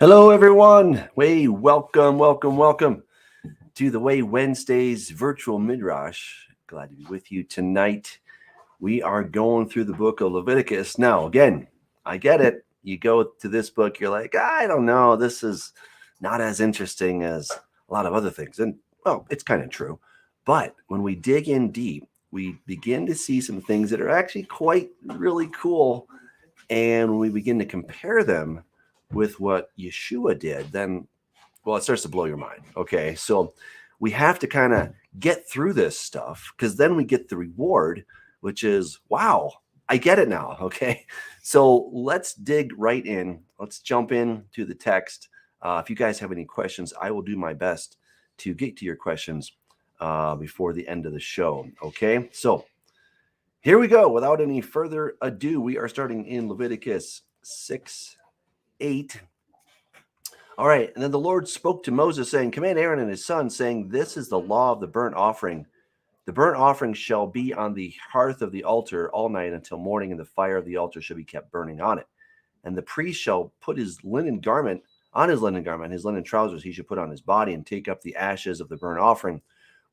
Hello, everyone. Welcome to the Way Wednesdays virtual Midrash. Glad to be with you tonight. We are going through the book of Leviticus. Now, again, I get it. You go to this book, you're like, I don't know. This is not as interesting as a lot of other things. And, well, it's kind of true. But when we dig in deep, we begin to see some things that are actually quite really cool. And when we begin to compare them with what Yeshua did, then, well, it starts to blow your mind. Okay. So we have to kind of get through this stuff because then we get the reward, which is, wow, I get it now. Okay. So let's dig right in. Let's jump into the text. If you guys have any questions, I will do my best to get to your questions before the end of the show. Okay. So here we go. Without any further ado, we are starting in Leviticus 6:8. All right. And then the Lord spoke to Moses, saying, command Aaron and his son, saying, this is the law of the burnt offering. The burnt offering shall be on the hearth of the altar all night until morning, and the fire of the altar shall be kept burning on it. And the priest shall put his linen garment, his linen trousers he should put on his body, and take up the ashes of the burnt offering,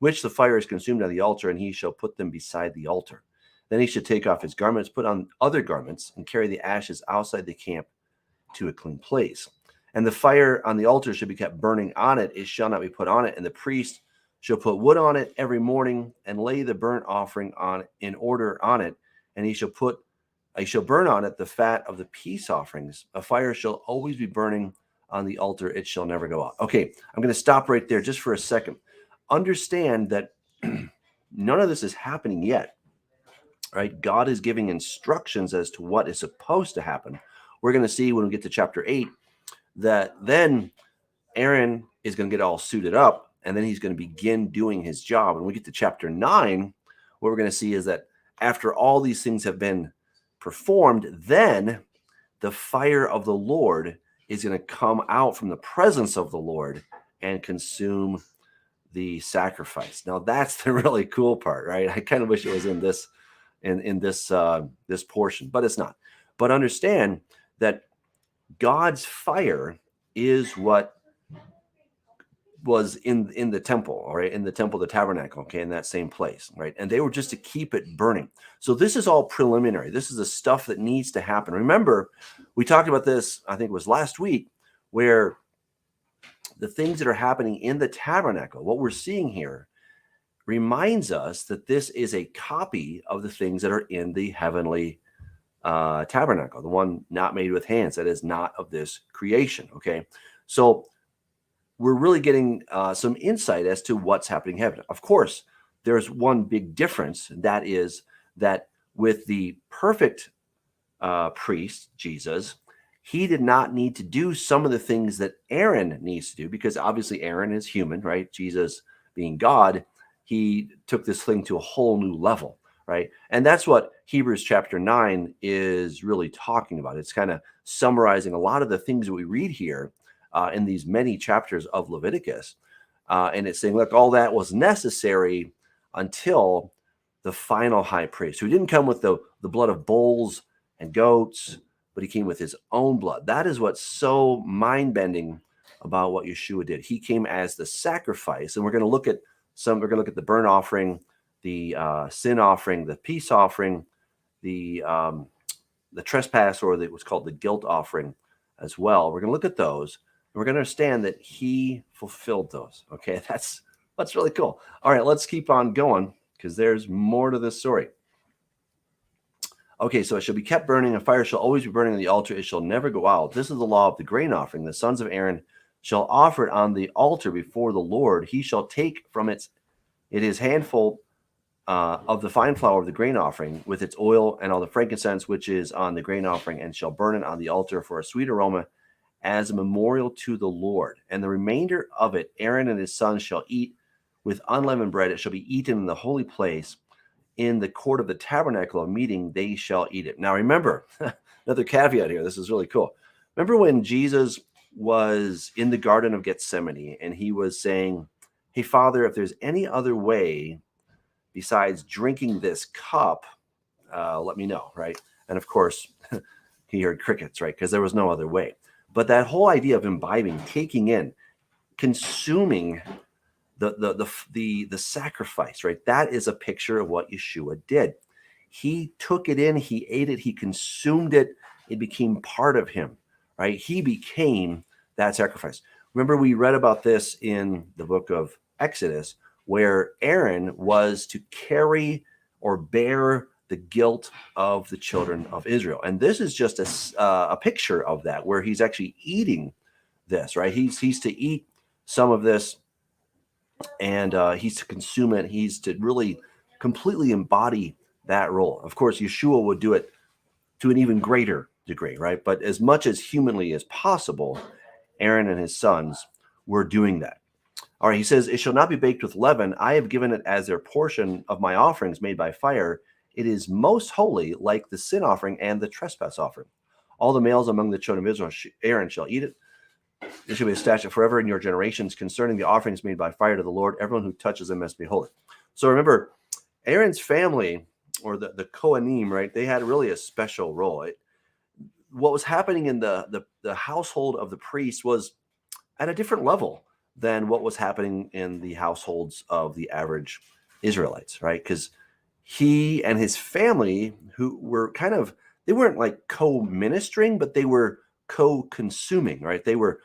which the fire is consumed on the altar, and he shall put them beside the altar. Then he should take off his garments, put on other garments, and carry the ashes outside the camp to a clean place. And the fire on the altar should be kept burning on it. It shall not be put on it. And the priest shall put wood on it every morning and lay the burnt offering on in order on it. And he shall burn on it the fat of the peace offerings. A fire shall always be burning on the altar. It shall never go out. Okay, I'm going to stop right there just for a second. Understand that none of this is happening yet. Right? God is giving instructions as to what is supposed to happen. We're going to see when we get to chapter 8 that then Aaron is going to get all suited up, and then he's going to begin doing his job. And we get to chapter 9, what we're going to see is that after all these things have been performed, then the fire of the Lord is going to come out from the presence of the Lord and consume the sacrifice. Now, that's the really cool part, right? I kind of wish it was in this this portion, but it's not. But understand that God's fire is what was in the temple, all right, in the temple, the tabernacle, okay, in that same place, right? And they were just to keep it burning. So this is all preliminary. This is the stuff that needs to happen. Remember, we talked about this, I think it was last week, where the things that are happening in the tabernacle, what we're seeing here, reminds us that this is a copy of the things that are in the heavenly tabernacle, the one not made with hands, that is not of this creation. Okay, so we're really getting some insight as to what's happening in heaven. Of course, there's one big difference, and that is that with the perfect priest, Jesus, he did not need to do some of the things that Aaron needs to do, because obviously Aaron is human, right? Jesus being God, he took this thing to a whole new level, right? And that's what Hebrews chapter 9 is really talking about. It's kind of summarizing a lot of the things that we read here in these many chapters of Leviticus. And it's saying, look, all that was necessary until the final high priest, who didn't come with the blood of bulls and goats, but he came with his own blood. That is what's so mind-bending about what Yeshua did. He came as the sacrifice, and we're going to look at the burnt offering, the sin offering, the peace offering, the trespass, or what's called the guilt offering as well. We're going to look at those, and we're going to understand that he fulfilled those. Okay, that's really cool. All right, let's keep on going because there's more to this story. Okay, so it shall be kept burning. A fire shall always be burning on the altar. It shall never go out. This is the law of the grain offering. The sons of Aaron shall offer it on the altar before the Lord. He shall take from it his handful of the fine flour of the grain offering with its oil and all the frankincense which is on the grain offering, and shall burn it on the altar for a sweet aroma as a memorial to the Lord. And the remainder of it Aaron and his sons shall eat with unleavened bread. It shall be eaten in the holy place. In the court of the tabernacle of meeting, they shall eat it. Now remember, another caveat here. This is really cool. Remember when Jesus was in the Garden of Gethsemane and he was saying, hey, Father, if there's any other way besides drinking this cup, let me know, right? And of course, he heard crickets, right? Because there was no other way. But that whole idea of imbibing, taking in, consuming the sacrifice, right? That is a picture of what Yeshua did. He took it in, he ate it, he consumed it, it became part of him, right? He became that sacrifice. Remember, we read about this in the book of Exodus, where Aaron was to carry or bear the guilt of the children of Israel. And this is just a picture of that, where he's actually eating this, right? He's to eat some of this, and he's to consume it. He's to really completely embody that role. Of course, Yeshua would do it to an even greater degree, right? But as much as humanly as possible, Aaron and his sons were doing that. All right, he says, it shall not be baked with leaven. I have given it as their portion of my offerings made by fire. It is most holy, like the sin offering and the trespass offering. All the males among the children of Israel, Aaron shall eat it. This shall be a statute forever in your generations concerning the offerings made by fire to the Lord. Everyone who touches them must be holy. So remember, Aaron's family, or the Kohanim, right? They had really a special role. What was happening in the household of the priest was at a different level than what was happening in the households of the average Israelites, right? Because he and his family, who were they weren't like co-ministering, but they were co-consuming, right? They were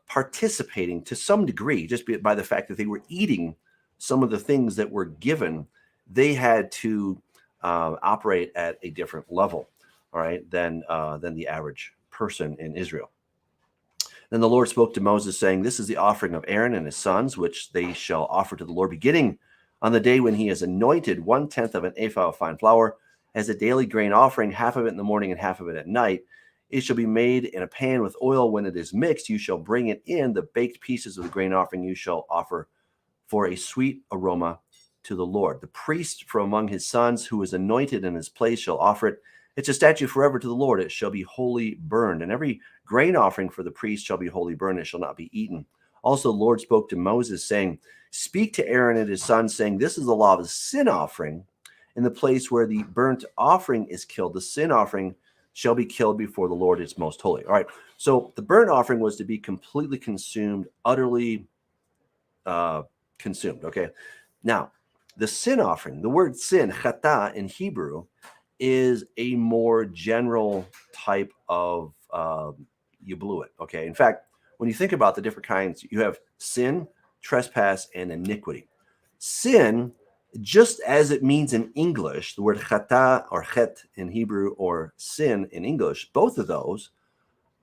participating to some degree, just by the fact that they were eating some of the things that were given. They had to operate at a different level, all right, than the average person in Israel. Then the Lord spoke to Moses, saying, this is the offering of Aaron and his sons, which they shall offer to the Lord, beginning on the day when he has anointed 1/10 of an ephah of fine flour as a daily grain offering, half of it in the morning and half of it at night. It shall be made in a pan with oil. When it is mixed, you shall bring it in. The baked pieces of the grain offering you shall offer for a sweet aroma to the Lord. The priest from among his sons who is anointed in his place shall offer it. It's a statute forever to the Lord. It shall be wholly burned. And every grain offering for the priest shall be wholly burned. It shall not be eaten. Also, the Lord spoke to Moses, saying, speak to Aaron and his sons, saying, this is the law of the sin offering. In the place where the burnt offering is killed, the sin offering shall be killed before the Lord is most holy. All right. So the burnt offering was to be completely consumed, utterly consumed. Okay. Now, the sin offering, the word sin, chata in Hebrew, is a more general type of you blew it. Okay. In fact, when you think about the different kinds, you have sin, trespass, and iniquity. Sin, just as it means in English, the word chata or chet in Hebrew or sin in English, both of those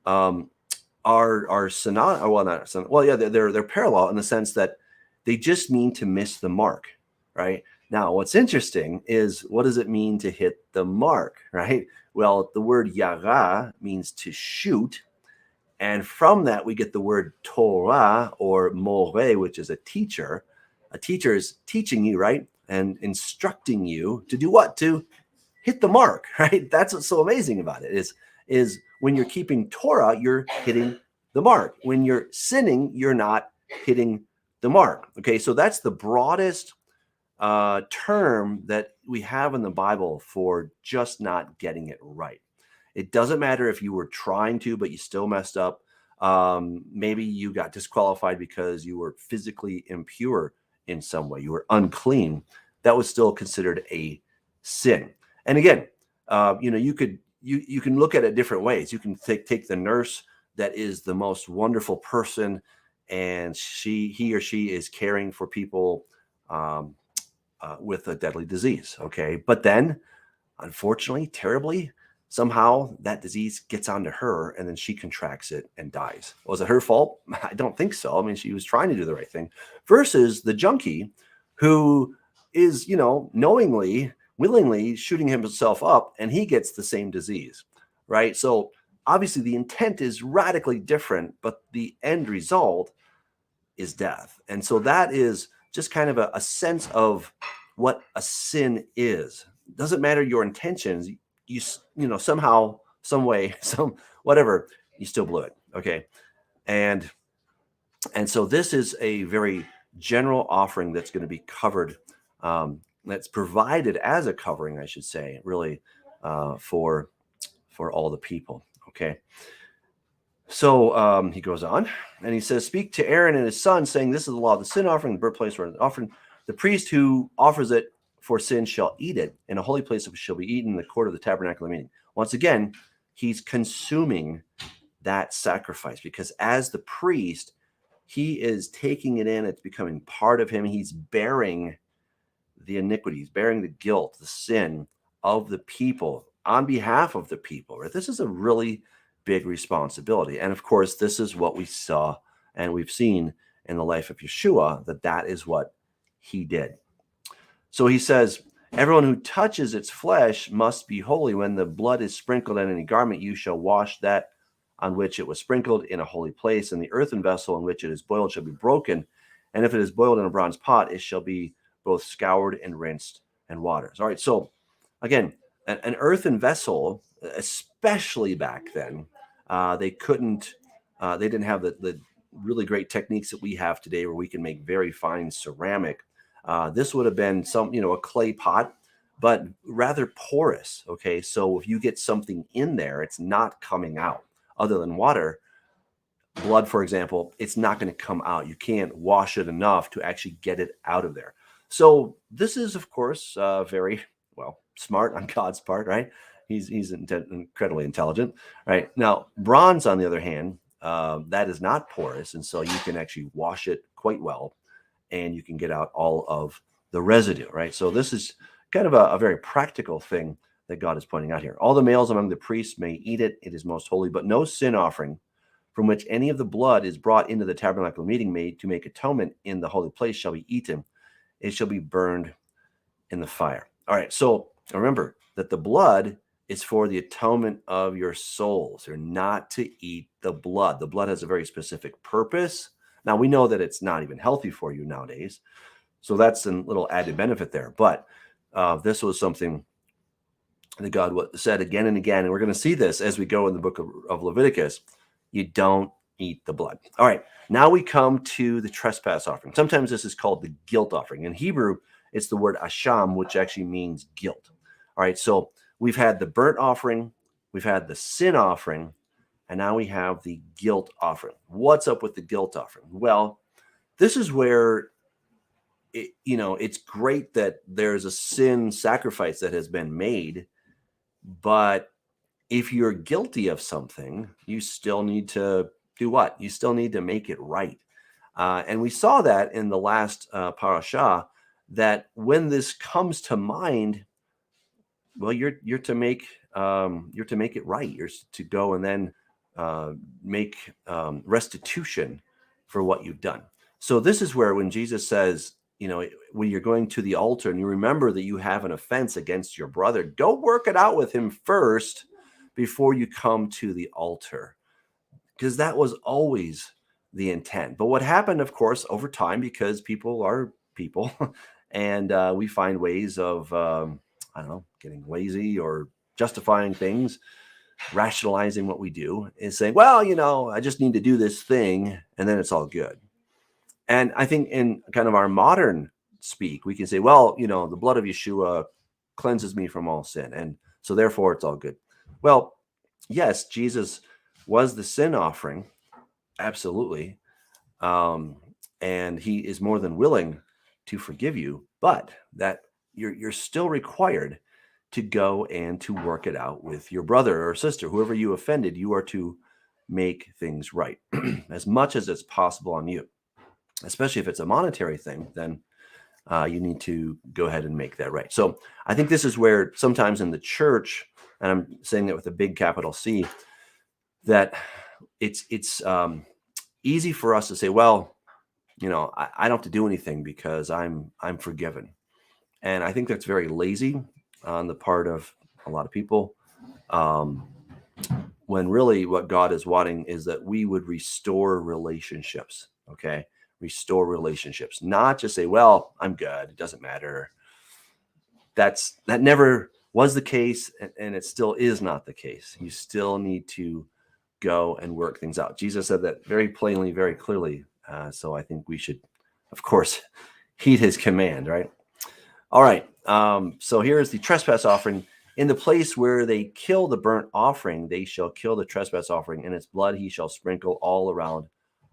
are synonymous. Well, not synonymous. Well, yeah, they're parallel in the sense that they just mean to miss the mark, right? Now, what's interesting is, what does it mean to hit the mark, right? Well, the word yara means to shoot. And from that, we get the word Torah or more, which is a teacher. A teacher is teaching you, right? And instructing you to do what? To hit the mark, right? That's what's so amazing about it is when you're keeping Torah, you're hitting the mark. When you're sinning, you're not hitting the mark. Okay, so that's the broadest term that we have in the Bible for just not getting it right. It doesn't matter if you were trying to, but you still messed up. Maybe you got disqualified because you were physically impure in some way. You were unclean. That was still considered a sin. And again, you can look at it different ways. You can take the nurse that is the most wonderful person, and he or she is caring for people with a deadly disease. Okay, but then, unfortunately, terribly, somehow that disease gets onto her, and then she contracts it and dies. Was it her fault? I don't think so. I mean, she was trying to do the right thing. Versus the junkie, who is, knowingly, willingly shooting himself up, and he gets the same disease, right? So obviously the intent is radically different, but the end result is death. And so that is just kind of a sense of what a sin is. Doesn't matter your intentions. You somehow, some way, whatever, you still blew it. Okay. And so this is a very general offering that's going to be covered, that's provided as a covering, I should say, really, for all the people. Okay. So he goes on and he says, speak to Aaron and his son, saying, this is the law of the sin offering, the birthplace for an offering. The priest who offers it for sin shall eat it. In a holy place it shall be eaten in the court of the tabernacle of meeting. Once again, he's consuming that sacrifice, because as the priest, he is taking it in. It's becoming part of him. He's bearing the iniquities, bearing the guilt, the sin of the people on behalf of the people. Right? This is a really big responsibility. And of course, this is what we saw and we've seen in the life of Yeshua, that is what he did. So he says, everyone who touches its flesh must be holy. When the blood is sprinkled on any garment, you shall wash that on which it was sprinkled in a holy place, and the earthen vessel in which it is boiled shall be broken. And if it is boiled in a bronze pot, it shall be both scoured and rinsed and watered. All right. So again, an earthen vessel, especially back then, they didn't have the really great techniques that we have today, where we can make very fine ceramic. This would have been a clay pot, but rather porous. Okay. So if you get something in there, it's not coming out. Other than water, blood, for example, it's not going to come out. You can't wash it enough to actually get it out of there. So this is, of course, very smart on God's part, right? He's incredibly intelligent, right? Now, bronze, on the other hand, that is not porous, and so you can actually wash it quite well, and you can get out all of the residue, right? So this is kind of a very practical thing that God is pointing out here. All the males among the priests may eat it. It is most holy, but no sin offering from which any of the blood is brought into the tabernacle meeting made to make atonement in the holy place shall be eaten. It shall be burned in the fire. All right, so remember that the blood is for the atonement of your souls. You're not to eat the blood. The blood has a very specific purpose. Now, we know that it's not even healthy for you nowadays, so that's a little added benefit there. But this was something that God said again and again, and we're going to see this as we go in the book of Leviticus. You don't eat the blood. All right, now we come to the trespass offering. Sometimes this is called the guilt offering. In Hebrew, it's the word asham, which actually means guilt. All right, so we've had the burnt offering, we've had the sin offering, and now we have the guilt offering. What's up with the guilt offering? Well, this is where it's great that there's a sin sacrifice that has been made, but if you're guilty of something, you still need to do what? You still need to make it right. And we saw that in the last parasha, that when this comes to mind, well, you're to make it right. You're to go and then make restitution for what you've done. So this is where, when Jesus says, when you're going to the altar and you remember that you have an offense against your brother, go work it out with him first before you come to the altar, because that was always the intent. But what happened, of course, over time, because people are people, and we find ways of, getting lazy or justifying things, rationalizing what we do, is saying, well, I just need to do this thing, and then it's all good. And I think in kind of our modern speak, we can say, well, the blood of Yeshua cleanses me from all sin, and so therefore it's all good. Well, yes, Jesus was the sin offering, absolutely. And he is more than willing to forgive you, but that you're still required to go and to work it out with your brother or sister, whoever you offended. You are to make things right as much as it's possible on you, especially if it's a monetary thing. Then you need to go ahead and make that right. So I think this is where sometimes in the church, and I'm saying that with a big capital C, that it's easy for us to say, well, I don't have to do anything because I'm forgiven. And I think that's very lazy on the part of a lot of people, when really what God is wanting is that we would restore relationships. Okay, restore relationships, not just say, well, I'm good, it doesn't matter. That never was the case, and it still is not the case. You still need to go and work things out. Jesus said that very plainly, very clearly. So I think we should, of course, heed his command, right? All right. So here is the trespass offering. In the place where they kill the burnt offering, they shall kill the trespass offering, and its blood he shall sprinkle all around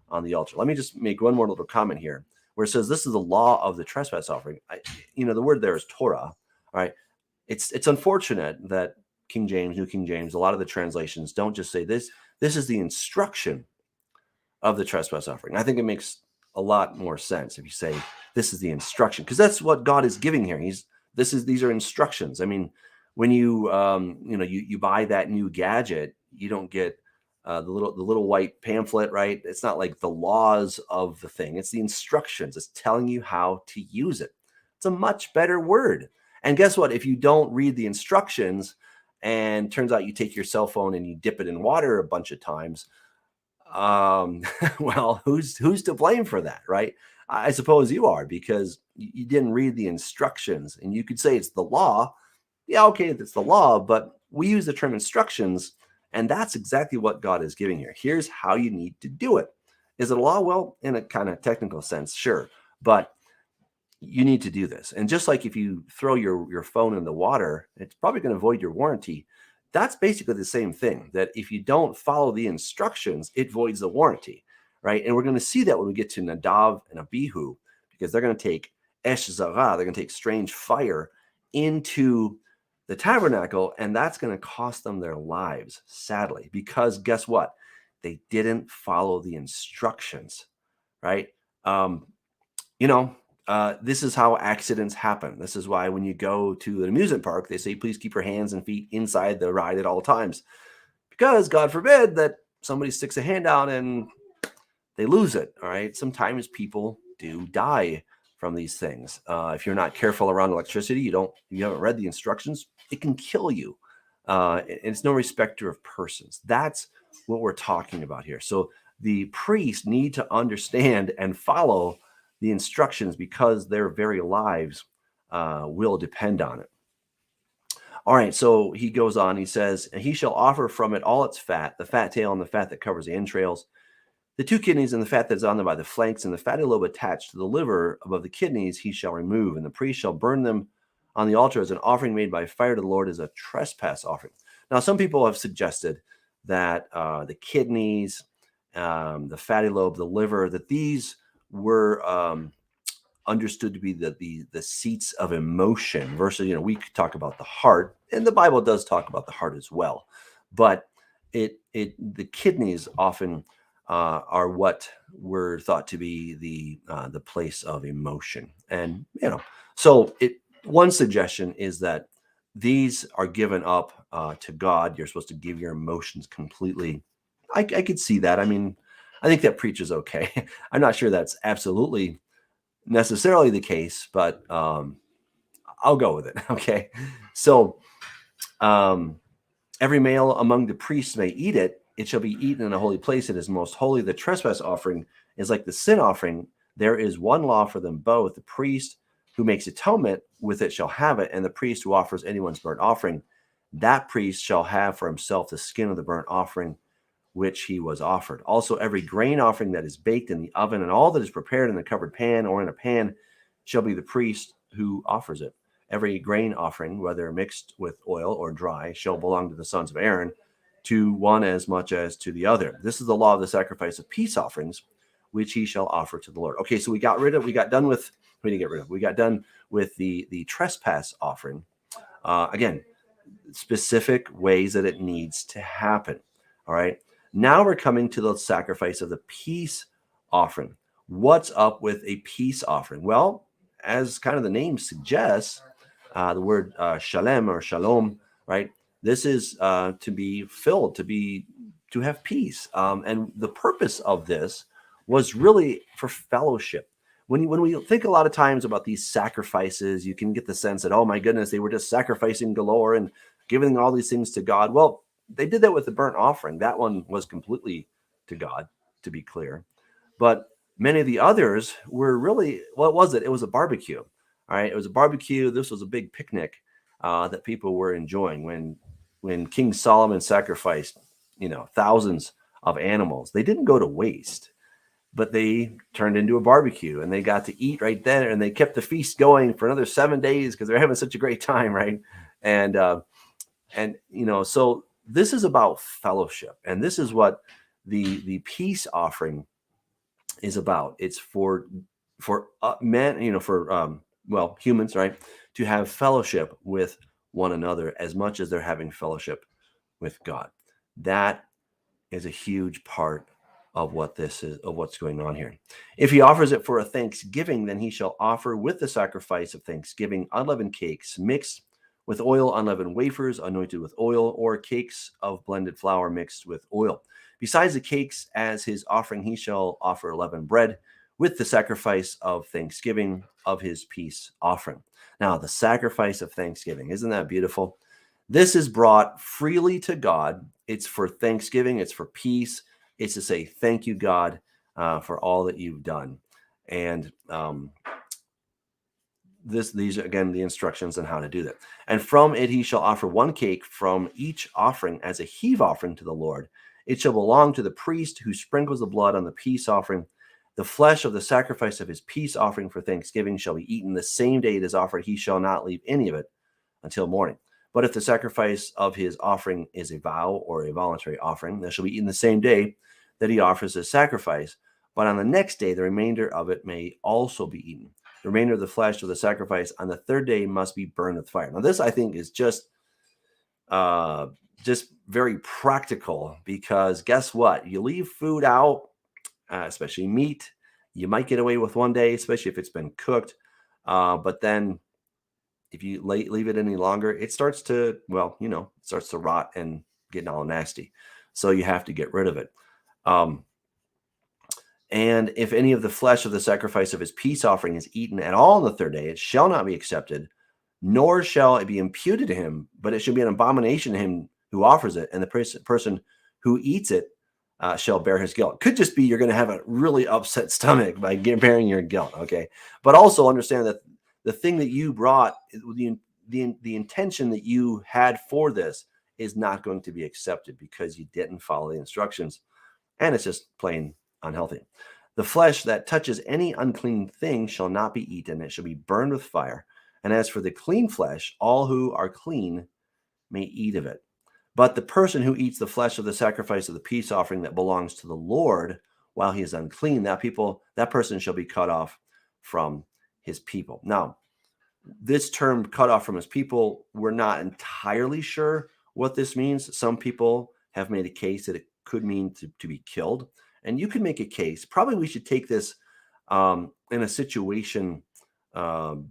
on the altar. Let me just make one more little comment here, where it says this is the law of the trespass offering. The word there is Torah. All right. It's unfortunate that King James, New King James, a lot of the translations don't just say this. This is the instruction of the trespass offering. I think it makes a lot more sense if you say this is the instruction, because that's what God is giving here. These are instructions. I mean, when you you buy that new gadget, you don't get the little white pamphlet, right? It's not like the laws of the thing. It's the instructions. It's telling you how to use it. It's a much better word. And guess what? If you don't read the instructions and turns out you take your cell phone and you dip it in water a bunch of times, well, who's to blame for that, right? I suppose you are, because you didn't read the instructions. And you could say it's the law. Yeah, okay, it's the law, but we use the term instructions, and that's exactly what God is giving here. Here's how you need to do it. Is it a law? Well, in a kind of technical sense, sure, but you need to do this. And just like if you throw your phone in the water, it's probably going to void your warranty. That's basically the same thing, that if you don't follow the instructions, it voids the warranty, right? And we're going to see that when we get to Nadav and Abihu, because they're going to take Esh Zara, they're going to take strange fire into the tabernacle, and that's going to cost them their lives, sadly, because guess what? They didn't follow the instructions, right? This is how accidents happen. This is why when you go to an amusement park, they say, please keep your hands and feet inside the ride at all times, because God forbid that somebody sticks a hand out and they lose it. All right. Sometimes people do die from these things. If you're not careful around electricity, you haven't read the instructions, it can kill you. It's no respecter of persons. That's what we're talking about here. So the priests need to understand and follow the instructions, because their very lives will depend on it. All right, so he goes on, he says, and he shall offer from it all its fat, the fat tail and the fat that covers the entrails, the two kidneys and the fat that's on them by the flanks, and the fatty lobe attached to the liver above the kidneys he shall remove, and the priest shall burn them on the altar as an offering made by fire to the Lord, as a trespass offering. Now, some people have suggested that the kidneys, the fatty lobe, the liver, that these were understood to be the seats of emotion versus, we could talk about the heart, and the Bible does talk about the heart as well, but the kidneys often are what were thought to be the place of emotion. And so one suggestion is that these are given up to God. You're supposed to give your emotions completely. I could see that. I mean, I think that preaches okay. I'm not sure that's absolutely necessarily the case, but I'll go with it. Okay. So every male among the priests may eat it. It shall be eaten in a holy place. It is most holy. The trespass offering is like the sin offering. There is one law for them both. The priest who makes atonement with it shall have it, and the priest who offers anyone's burnt offering, that priest shall have for himself the skin of the burnt offering which he was offered. Also, every grain offering that is baked in the oven, and all that is prepared in a covered pan or in a pan, shall be the priest who offers it. Every grain offering, whether mixed with oil or dry, shall belong to the sons of Aaron, to one as much as to the other. This is the law of the sacrifice of peace offerings, which he shall offer to the Lord. Okay, so we got done with the trespass offering. Again, specific ways that it needs to happen. All right. Now we're coming to the sacrifice of the peace offering. What's up with a peace offering? Well, as kind of the name suggests, the word shalem or shalom, right? This is to be filled, to have peace. And the purpose of this was really for fellowship. When we think a lot of times about these sacrifices, you can get the sense that, oh my goodness, they were just sacrificing galore and giving all these things to God. Well, they did that with the burnt offering. That one was completely to God, to be clear. But many of the others were really, what was it? It was a barbecue. All right. It was a barbecue. This was a big picnic that people were enjoying. When King Solomon sacrificed, thousands of animals, they didn't go to waste, but they turned into a barbecue, and they got to eat right there, and they kept the feast going for another 7 days because they're having such a great time. Right. And And, so this is about fellowship. And this is what the peace offering is about. It's for men, for humans, right, to have fellowship with one another as much as they're having fellowship with God. That is a huge part of what this is, of what's going on here. If he offers it for a thanksgiving, then he shall offer with the sacrifice of thanksgiving unleavened cakes mixed with oil, unleavened wafers anointed with oil, or cakes of blended flour mixed with oil. Besides the cakes as his offering, he shall offer leavened bread with the sacrifice of thanksgiving of his peace offering. Now, the sacrifice of thanksgiving, isn't that beautiful? This is brought freely to God. It's for thanksgiving. It's for peace. It's to say, thank you, God, for all that you've done. And these are, again, the instructions on how to do that. And from it he shall offer one cake from each offering as a heave offering to the Lord. It shall belong to the priest who sprinkles the blood on the peace offering. The flesh of the sacrifice of his peace offering for thanksgiving shall be eaten the same day it is offered. He shall not leave any of it until morning. But if the sacrifice of his offering is a vow or a voluntary offering, that shall be eaten the same day that he offers his sacrifice. But on the next day, the remainder of it may also be eaten. The remainder of the flesh of the sacrifice on the third day must be burned with fire. Now, this, I think, is just very practical, because guess what? You leave food out, especially meat, you might get away with one day, especially if it's been cooked. But then if you leave it any longer, it starts to, rot and get all nasty. So you have to get rid of it. And if any of the flesh of the sacrifice of his peace offering is eaten at all on the third day, it shall not be accepted, nor shall it be imputed to him, but it should be an abomination to him who offers it, and the person who eats it shall bear his guilt. Could just be you're going to have a really upset stomach by bearing your guilt, okay? But also understand that the thing that you brought, the intention that you had for this is not going to be accepted because you didn't follow the instructions, and it's just plain unhealthy. The flesh that touches any unclean thing shall not be eaten. It shall be burned with fire. And as for the clean flesh, all who are clean may eat of it. But the person who eats the flesh of the sacrifice of the peace offering that belongs to the Lord while he is unclean, that person shall be cut off from his people. Now, this term cut off from his people, we're not entirely sure what this means. Some people have made a case that it could mean to be killed. And you can make a case. Probably we should take this in a situation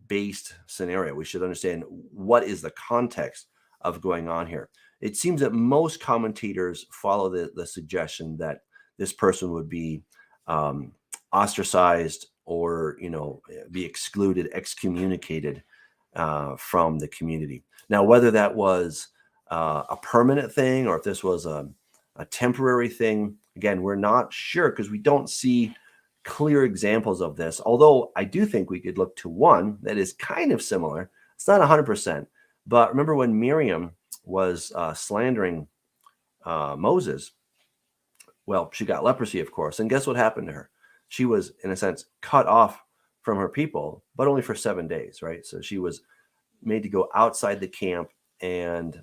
based scenario. We should understand what is the context of going on here. It seems that most commentators follow the suggestion that this person would be ostracized or be excluded, excommunicated from the community. Now, whether that was a permanent thing or if this was a temporary thing, again, we're not sure because we don't see clear examples of this. Although I do think we could look to one that is kind of similar. It's not 100%, but remember when Miriam was slandering Moses? Well, she got leprosy, of course. And guess what happened to her? She was, in a sense, cut off from her people, but only for 7 days, right? So she was made to go outside the camp, and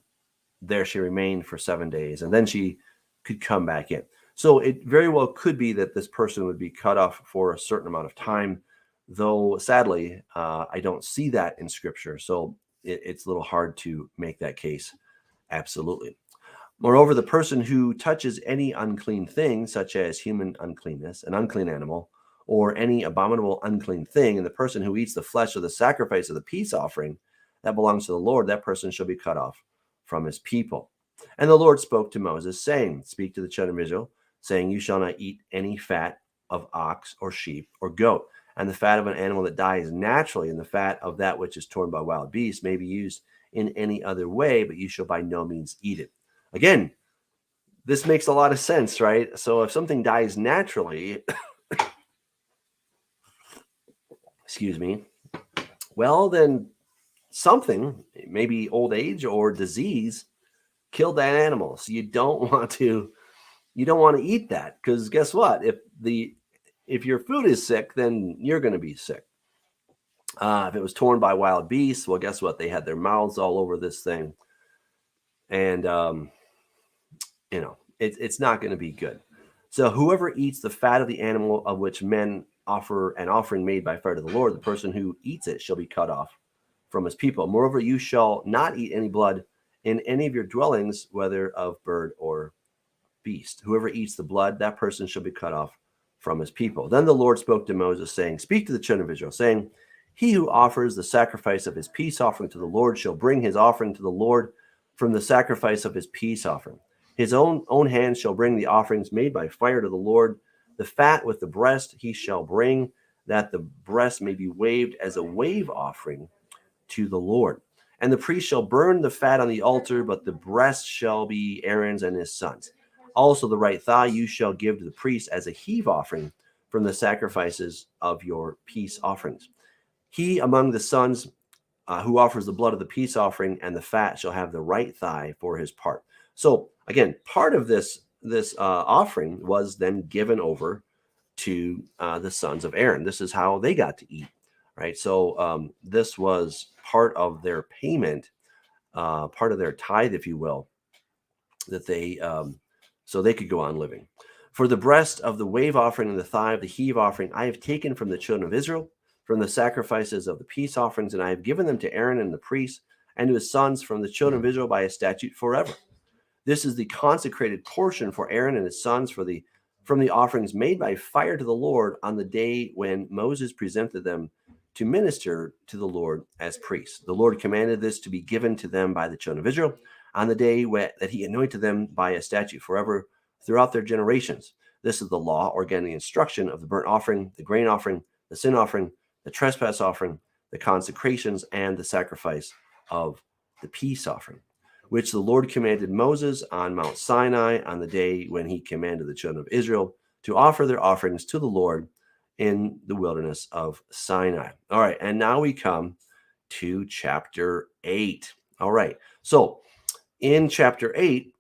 there she remained for 7 days, and then she could come back in. So it very well could be that this person would be cut off for a certain amount of time, though sadly, I don't see that in Scripture. So it's a little hard to make that case absolutely. Moreover, the person who touches any unclean thing, such as human uncleanness, an unclean animal, or any abominable unclean thing, and the person who eats the flesh of the sacrifice of the peace offering that belongs to the Lord, that person shall be cut off from his people. And the Lord spoke to Moses, saying, speak to the children of Israel, saying, you shall not eat any fat of ox or sheep or goat, and the fat of an animal that dies naturally, and the fat of that which is torn by wild beasts may be used in any other way, but you shall by no means eat it. Again, this makes a lot of sense, right? So if something dies naturally, excuse me, well, then something, maybe old age or disease, killed that animal. So you don't want to eat that, because guess what? If your food is sick, then you're going to be sick. If it was torn by wild beasts, well, guess what? They had their mouths all over this thing. And, it's not going to be good. So whoever eats the fat of the animal of which men offer an offering made by fire to the Lord, the person who eats it shall be cut off from his people. Moreover, you shall not eat any blood in any of your dwellings, whether of bird or beast. Whoever eats the blood, that person shall be cut off from his people. Then the Lord spoke to Moses, saying, Speak to the children of Israel, saying, He who offers the sacrifice of his peace offering to the Lord shall bring his offering to the Lord from the sacrifice of his peace offering. His own hand shall bring the offerings made by fire to the Lord. The fat with the breast he shall bring, that the breast may be waved as a wave offering to the Lord. And the priest shall burn the fat on the altar, but the breast shall be Aaron's and his sons. Also the right thigh you shall give to the priest as a heave offering from the sacrifices of your peace offerings. He among the sons who offers the blood of the peace offering and the fat shall have the right thigh for his part. So again, part of this offering was then given over to the sons of Aaron. This is how they got to eat, right? So this was part of their payment, part of their tithe, if you will, that they so they could go on living. For the breast of the wave offering and the thigh of the heave offering, I have taken from the children of Israel, from the sacrifices of the peace offerings, and I have given them to Aaron and the priests and to his sons from the children of Israel by a statute forever. This is the consecrated portion for Aaron and his sons from the offerings made by fire to the Lord on the day when Moses presented them to minister to the Lord as priests. The Lord commanded this to be given to them by the children of Israel on the day that he anointed them by a statute forever throughout their generations. This is the law, or again, the instruction of the burnt offering, the grain offering, the sin offering, the trespass offering, the consecrations, and the sacrifice of the peace offering, which the Lord commanded Moses on Mount Sinai on the day when he commanded the children of Israel to offer their offerings to the Lord in the wilderness of Sinai. All right, and now we come to chapter 8. All right, so in chapter 8,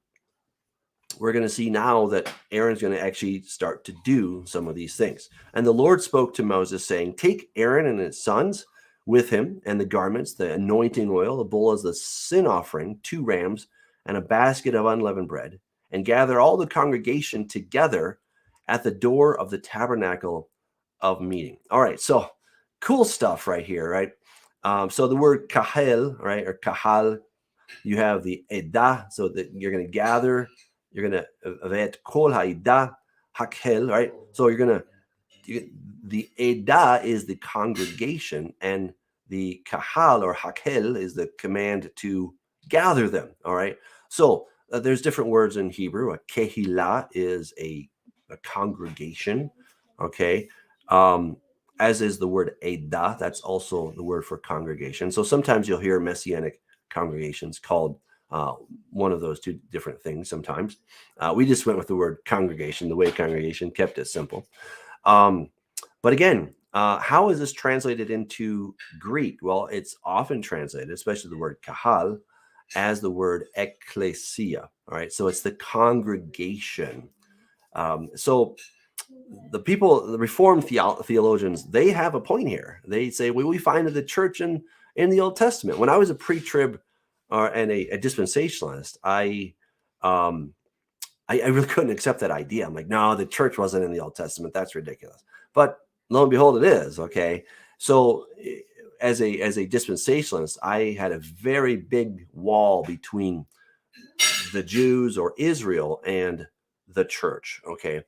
we're going to see now that Aaron's going to actually start to do some of these things. And the Lord spoke to Moses, saying, Take Aaron and his sons with him, and the garments, the anointing oil, a bull as the sin offering, 2 rams, and a basket of unleavened bread, and gather all the congregation together at the door of the tabernacle of meeting. All right, so cool stuff right here, right? So the word kahel, right, or kahal, you have the edah, so that you're going to gather, you're going to vet kol ha'edah hakel, right? So you're going to, the edah is the congregation, and the kahal or hakel is the command to gather them. All right. So there's different words in Hebrew. A kehillah is a congregation. Okay. As is the word edah. That's also the word for congregation. So sometimes you'll hear messianic congregations called one of those two different things. Sometimes we just went with the word congregation, the way congregation, kept it simple. But again, how is this translated into Greek? Well, it's often translated, especially the word kahal, as the word ecclesia. All right, so it's the congregation. So the people, the Reformed theologians, they have a point here. They say, well, we find the church in the Old Testament. When I was a pre-trib and a dispensationalist, I really couldn't accept that idea. I'm like, no, the church wasn't in the Old Testament. That's ridiculous. But lo and behold, it is. Okay. So as a dispensationalist, I had a very big wall between the Jews or Israel and the church. Okay.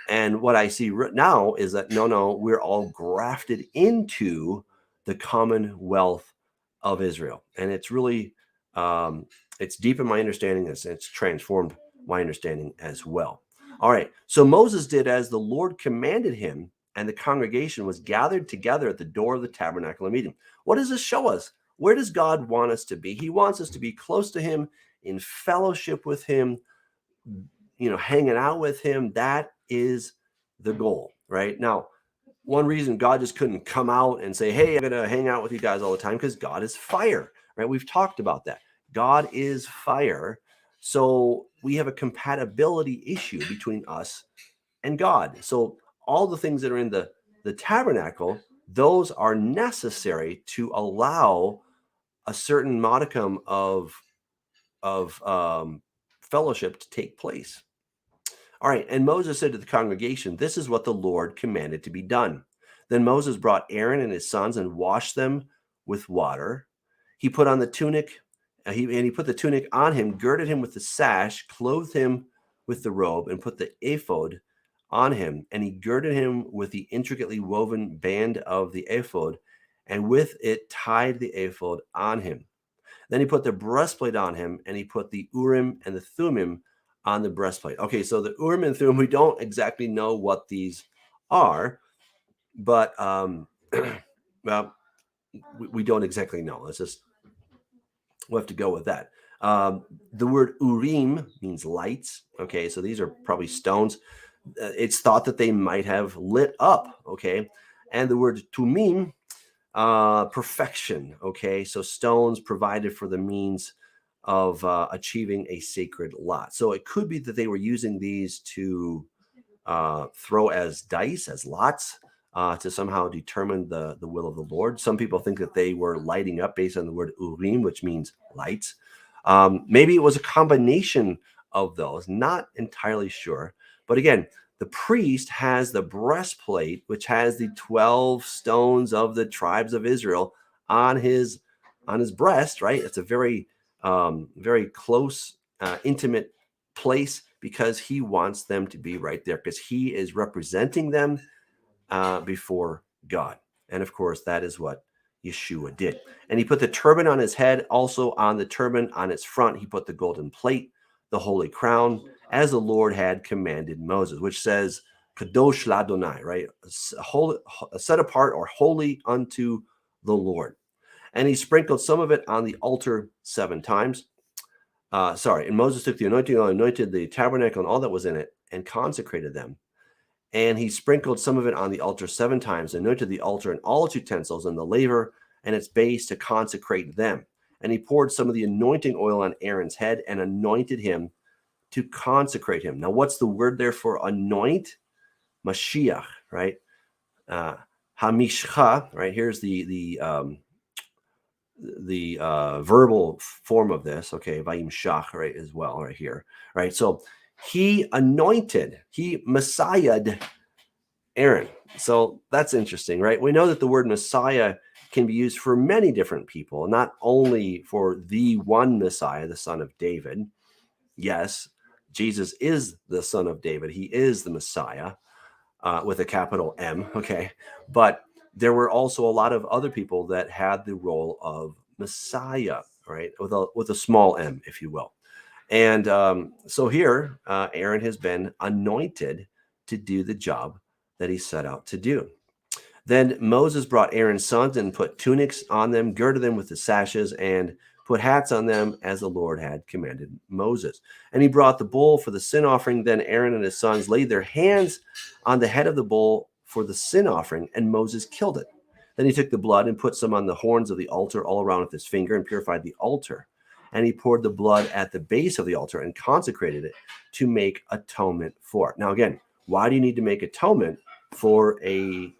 And what I see now is that, no, we're all grafted into the commonwealth of Israel. And it's really, it's deep in my understanding. It's transformed my understanding as well. All right. So Moses did as the Lord commanded him, and the congregation was gathered together at the door of the tabernacle of meeting. What does this show us? Where does God want us to be? He wants us to be close to him, in fellowship with him, hanging out with him. That is the goal, right? Now, one reason God just couldn't come out and say, hey, I'm going to hang out with you guys all the time, because God is fire, right? We've talked about that. God is fire. So we have a compatibility issue between us and God. So all the things that are in the tabernacle, those are necessary to allow a certain modicum of fellowship to take place. All right, and Moses said to the congregation, "This is what the Lord commanded to be done." Then Moses brought Aaron and his sons and washed them with water. He put on the tunic, he put the tunic on him, girded him with the sash, clothed him with the robe, and put the ephod on him. And he girded him with the intricately woven band of the ephod, and with it tied the ephod on him. Then he put the breastplate on him, and he put the Urim and the Thummim on the breastplate. Okay, so the Urim and Thummim, we don't exactly know what these are, but well, we don't exactly know. We'll have to go with that. The word Urim means lights. Okay, so these are probably stones. It's thought that they might have lit up. Okay, and the word Tumim, perfection. Okay, so stones provided for the means of achieving a sacred lot. So it could be that they were using these to throw as dice, as lots, to somehow determine the will of the Lord. Some people think that they were lighting up based on the word Urim, which means lights. Maybe it was a combination of those, not entirely sure. But again, the priest has the breastplate, which has the 12 stones of the tribes of Israel on his breast, right? It's a very, very close, intimate place, because he wants them to be right there, because he is representing them before God. And of course, that is what Yeshua did. And he put the turban on his head. Also on the turban, on its front, he put the golden plate, the holy crown, as the Lord had commanded Moses, which says, Kadosh Ladonai, right? Set apart or holy unto the Lord. And he sprinkled some of it on the altar 7 times. And Moses took the anointing oil, anointed the tabernacle and all that was in it, and consecrated them. And he sprinkled some of it on the altar 7 times, anointed the altar and all its utensils and the laver and its base to consecrate them. And he poured some of the anointing oil on Aaron's head and anointed him to consecrate him. Now, what's the word there for anoint? Mashiach, right? Hamishcha, right? Here's the verbal form of this. Okay, vayimshach, right, as well, right here, right? So he anointed, he messiahed Aaron. So that's interesting, right? We know that the word Messiah can be used for many different people, not only for the one Messiah, the son of David. Yes, Jesus is the son of David. He is the Messiah with a capital M, okay? But there were also a lot of other people that had the role of Messiah, right? With a small m, if you will. And so here, Aaron has been anointed to do the job that he set out to do. Then Moses brought Aaron's sons and put tunics on them, girded them with the sashes, and put hats on them as the Lord had commanded Moses. And he brought the bull for the sin offering. Then Aaron and his sons laid their hands on the head of the bull for the sin offering, and Moses killed it. Then he took the blood and put some on the horns of the altar all around with his finger and purified the altar. And he poured the blood at the base of the altar and consecrated it to make atonement for it. Now, again, why do you need to make atonement for a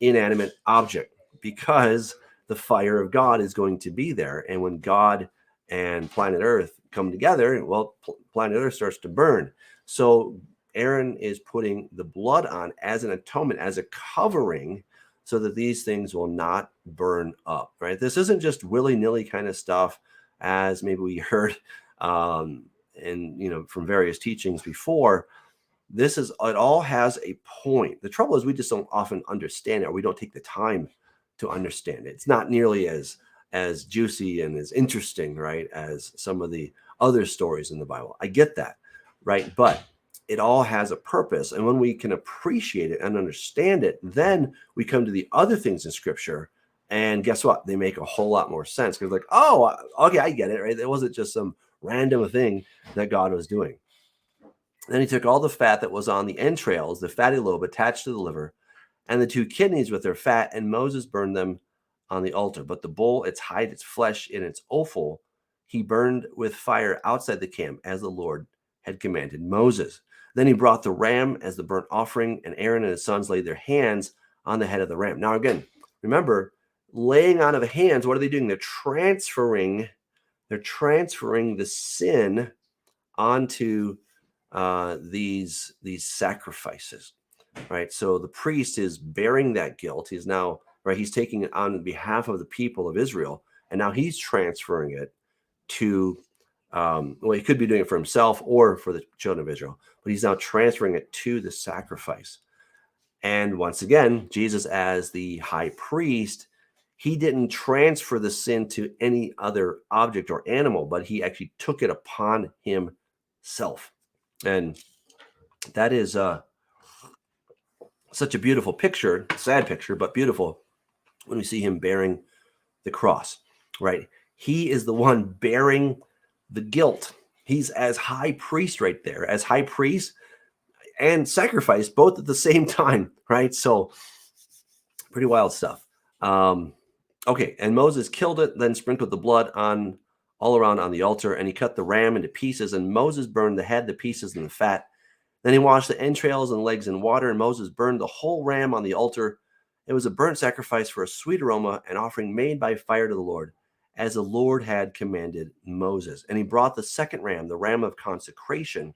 inanimate object? Because the fire of God is going to be there. And when God and planet Earth come together, well, planet Earth starts to burn. So Aaron is putting the blood on as an atonement, as a covering, so that these things will not burn up, right? This isn't just willy-nilly kind of stuff, as maybe we heard from various teachings before. It all has a point. The trouble is we just don't often understand it, or we don't take the time to understand it. It's not nearly as juicy and as interesting, right, as some of the other stories in the Bible. I get that, right? But it all has a purpose. And when we can appreciate it and understand it, then we come to the other things in Scripture. And guess what? They make a whole lot more sense, because like, oh, okay, I get it, right? It wasn't just some random thing that God was doing. Then he took all the fat that was on the entrails, the fatty lobe attached to the liver, and the 2 kidneys with their fat, and Moses burned them on the altar. But the bull, its hide, its flesh, and its offal, he burned with fire outside the camp, as the Lord had commanded Moses. Then he brought the ram as the burnt offering, and Aaron and his sons laid their hands on the head of the ram. Now, again, remember, laying on of hands, what are they doing? They're transferring They're transferring the sin onto these sacrifices, right? So the priest is bearing that guilt. He's now, right, he's taking it on behalf of the people of Israel, and now he's transferring it to, well, he could be doing it for himself or for the children of Israel, but he's now transferring it to the sacrifice. And once again, Jesus, as the high priest, he didn't transfer the sin to any other object or animal, but he actually took it upon himself. And that is such a beautiful picture, sad picture, but beautiful when we see him bearing the cross, right? He is the one bearing the guilt. He's as high priest right there, as high priest and sacrifice both at the same time, right? So pretty wild stuff. Okay, and Moses killed it, then sprinkled the blood on all around on the altar, and he cut the ram into pieces, and Moses burned the head, the pieces, and the fat. Then he washed the entrails and legs in water, and Moses burned the whole ram on the altar. It was a burnt sacrifice for a sweet aroma, an offering made by fire to the Lord, as the Lord had commanded Moses. And he brought the second ram, the ram of consecration.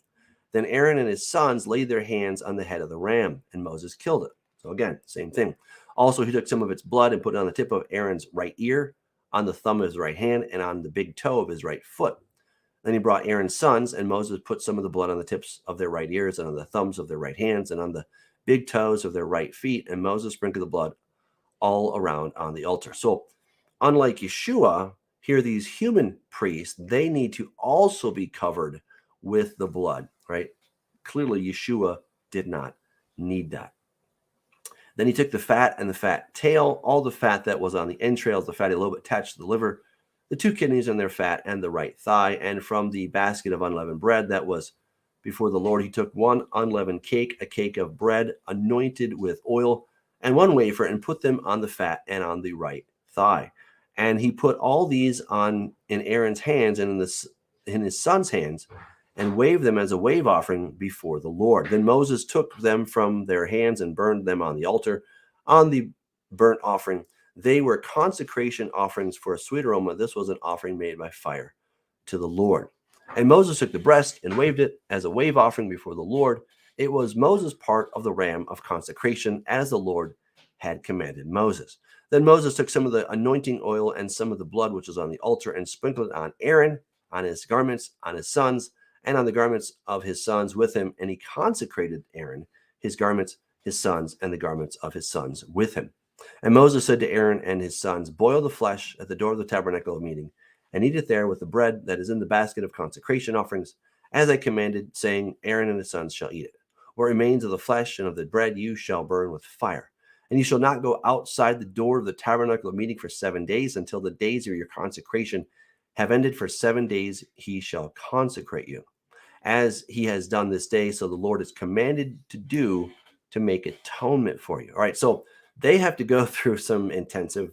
Then Aaron and his sons laid their hands on the head of the ram, and Moses killed it. So again, same thing. Also, he took some of its blood and put it on the tip of Aaron's right ear, on the thumb of his right hand, and on the big toe of his right foot. Then he brought Aaron's sons, and Moses put some of the blood on the tips of their right ears, and on the thumbs of their right hands, and on the big toes of their right feet. And Moses sprinkled the blood all around on the altar. So unlike Yeshua, here these human priests, they need to also be covered with the blood, right? Clearly, Yeshua did not need that. Then he took the fat and the fat tail, all the fat that was on the entrails, the fatty lobe attached to the liver, the two kidneys and their fat, and the right thigh. And from the basket of unleavened bread that was before the Lord, he took one unleavened cake, a cake of bread anointed with oil, and one wafer, and put them on the fat and on the right thigh. And he put all these on in Aaron's hands and in his son's hands, and waved them as a wave offering before the Lord. Then Moses took them from their hands and burned them on the altar. On the burnt offering, they were consecration offerings for a sweet aroma. This was an offering made by fire to the Lord. And Moses took the breast and waved it as a wave offering before the Lord. It was Moses' part of the ram of consecration, as the Lord had commanded Moses. Then Moses took some of the anointing oil and some of the blood which was on the altar, and sprinkled it on Aaron, on his garments, on his sons, and on the garments of his sons with him. And he consecrated Aaron, his garments, his sons, and the garments of his sons with him. And Moses said to Aaron and his sons, boil the flesh at the door of the tabernacle of meeting, and eat it there with the bread that is in the basket of consecration offerings, as I commanded, saying, Aaron and his sons shall eat it. What remains of the flesh and of the bread you shall burn with fire. And you shall not go outside the door of the tabernacle of meeting for 7 days, until the days of your consecration have ended. For 7 days he shall consecrate you, as he has done this day. So the Lord is commanded to do, to make atonement for you. All right, so they have to go through some intensive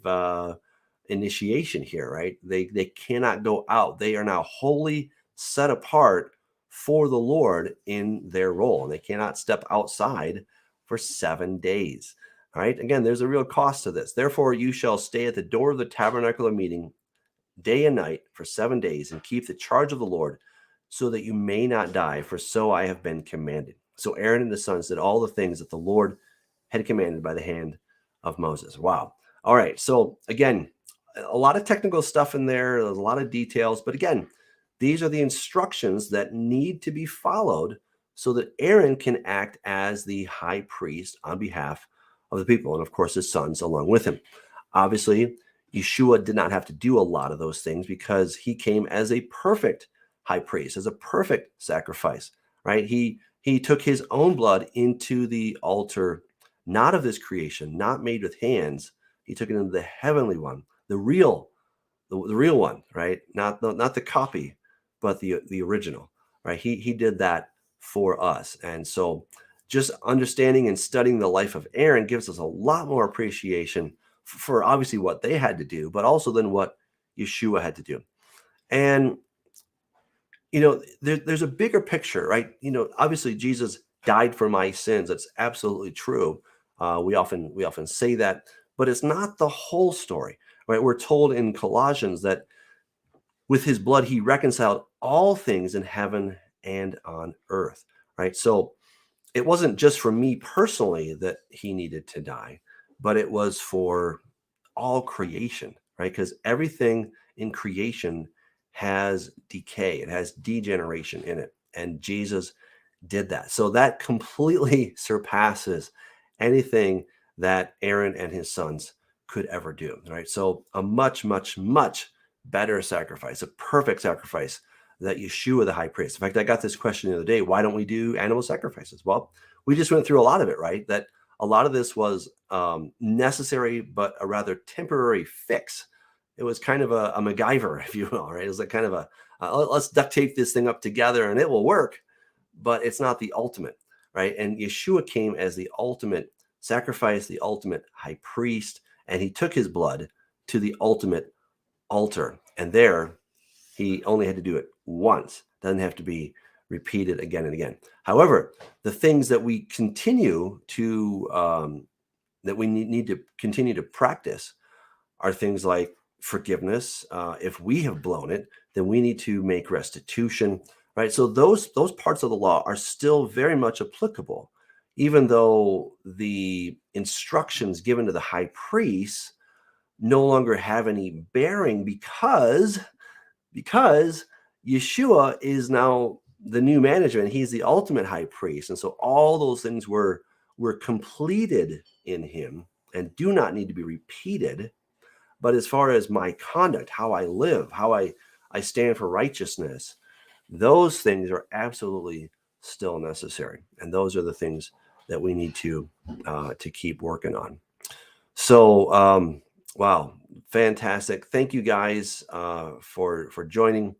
initiation here, right? They cannot go out. They are now wholly set apart for the Lord in their role, and they cannot step outside for 7 days. All right, again, there's a real cost to this. Therefore, you shall stay at the door of the tabernacle of meeting day and night for 7 days, and keep the charge of the Lord, so that you may not die, for so I have been commanded. So Aaron and the sons did all the things that the Lord had commanded by the hand of Moses. Wow. All right. So again, a lot of technical stuff in there. There's a lot of details. But again, these are the instructions that need to be followed so that Aaron can act as the high priest on behalf of the people, and of course his sons along with him. Obviously, Yeshua did not have to do a lot of those things because he came as a perfect high priest, as a perfect sacrifice, right? He took his own blood into the altar, not of this creation, not made with hands. He took it into the heavenly one, the real one, right? Not the copy, but the original, right? He did that for us. And so just understanding and studying the life of Aaron gives us a lot more appreciation for obviously what they had to do, but also then what Yeshua had to do. And there's a bigger picture, right? Obviously Jesus died for my sins. That's absolutely true. We often say that, but it's not the whole story, right? We're told in Colossians that With his blood, he reconciled all things in heaven and on earth, right? So it wasn't just for me personally that he needed to die, but it was for all creation, right? Because everything in creation has decay, it has degeneration in it. And Jesus did that. So that completely surpasses anything that Aaron and his sons could ever do, right? So a much, much, much better sacrifice, a perfect sacrifice that Yeshua, the high priest. In fact, I got this question the other day: why don't we do animal sacrifices? Well, we just went through a lot of it, right? That a lot of this was necessary, but a rather temporary fix. It was kind of a MacGyver, if you will, right? It was like kind of a let's duct tape this thing up together and it will work, but it's not the ultimate, right? And Yeshua came as the ultimate sacrifice, the ultimate high priest, and he took his blood to the ultimate altar. And there, he only had to do it once. Doesn't have to be repeated again and again. However, the things that we continue to that we need to continue to practice are things like forgiveness. If we have blown it, then we need to make restitution, right? So those parts of the law are still very much applicable, even though the instructions given to the high priest no longer have any bearing because Yeshua is now the new management. He's the ultimate high priest. And so all those things were completed in him and do not need to be repeated. But as far as my conduct, how I live, how I stand for righteousness, those things are absolutely still necessary. And those are the things that we need to keep working on. So, wow, fantastic. Thank you guys for joining.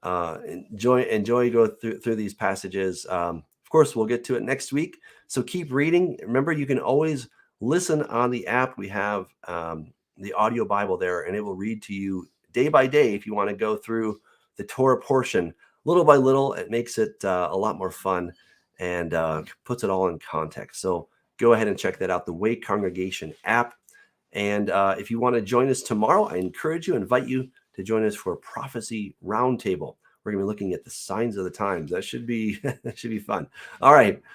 Enjoy go through these passages. Of course, we'll get to it next week. So keep reading. Remember, you can always listen on the app. We have the audio Bible there, and it will read to you day by day if you want to go through the Torah portion little by little. It makes it a lot more fun and puts it all in context. So go ahead and check that out, the Way Congregation app. And if you want to join us tomorrow, I invite you to join us for a prophecy roundtable. We're going to be looking at the signs of the times. That should be fun. All right.